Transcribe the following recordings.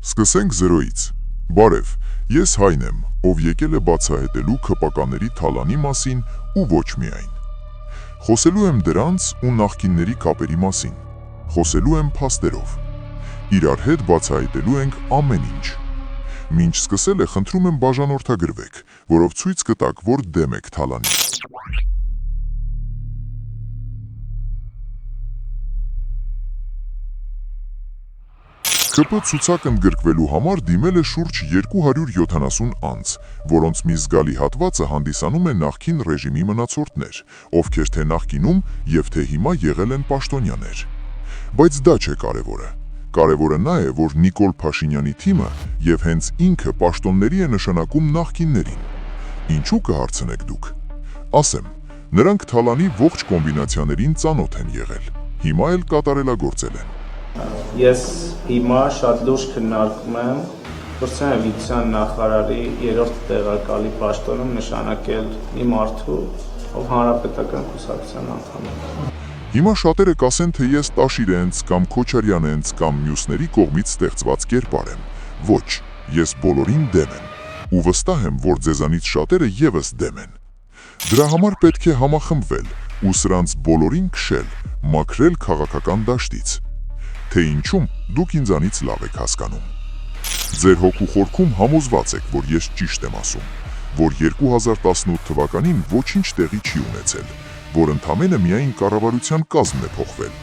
Սկսենք զրոյից։ Բարև, ես Հայն եմ, ով եկել է բացահայտելու քպականների թալանի մասին ու ոչ միայն։ Խոսելու եմ դրանց ու նախկինների կապերի մասին։ Խոսելու եմ փաստերով։ Իրար հետ բացահայտելու ենք ամեն ինչ։ Մինչ սկսել է, խնդրում եմ բաժանորդագրվեք, որով ցույց կտաք, որ դեմ եք թալանի։ ՔՊ ցուցակ ընդգրկվելու համար դիմել է շուրջ 270 անձ, որոնց մի զգալի հատվածը հանդիսանում է նախկին ռեժիմի մնացորդներ, ովքեր թե նախկինում և թե հիմա եղել են պաշտոնյաներ։ Բայց դա չէ կարևորը։ Կարևորը նա է, որ Նիկոլ Փաշինյանի թիմը և հենց ինքը պաշտոնների է նշանակում նախկիններին։ Ինչու կհարցնեք դուք։ Ասեմ, նրանք թալանի ողջ կոմբինացիաներին ծանոթ են եղել, հիմա էլ կատարելագործել են։ Ես հիմա շատ լուրջ քննարկում եմ Ռուսաստանի նախարարի երրորդ տեղակալի պաշտոնում նշանակել մի մարդու, ով հանրապետական կուսակցության անդամ է։ Հիմա շատերը կասեն, թե ես Տաշիրենց կամ Քոչարյանենց կամ մյուսների կողմից ստեղծված կերպար եմ։ Ոչ, ես բոլորին դեմ եմ, ու վստահ եմ, որ ձեզանից շատերը ևս դեմ են։ Դրա համար պետք է համախմբվել ու սրանց բոլորին քշել, մաքրել քաղաքական դաշտից։ Թե ինչում, դուք ինձանից լավ եք հասկանում։ Ձեր հոգու խորքում համոզված եք, որ ես ճիշտ եմ ասում, որ 2018 թվականին ոչինչ տեղի չի ունեցել, որ ընդամենը միայն կառավարության կազմն է փոխվել,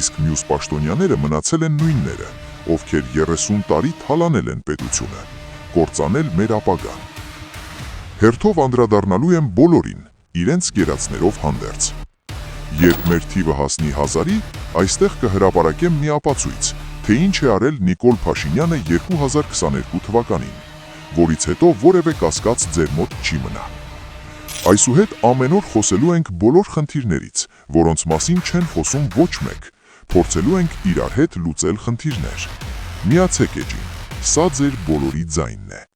իսկ մյուս պաշտոնյաները մնացել են նույնները, ովքեր 30 տարի թալանել են պետությունը, կործանել մեր ապագան։ Հերթով անդրադառնալու եմ բոլորին, իրենց կերածներով հանդերձ։ Երբ մեր թիվը հասնի 1000-ի, այստեղ կհրապարակեմ մի ապացույց, թե ինչ է արել Նիկոլ Փաշինյանը 2022 թվականին, որից հետո որևէ կասկած ձեր մոտ չի մնա։ Այսուհետ ամեն օր խոսելու ենք բոլոր խնդիրներից, որոնց մասին չեն խոսում ոչ մեկ, փորձելու ենք իրար հետ լուծել խնդիրներ։ Միացեք էջին, սա ձեր բոլորի ձայնն է։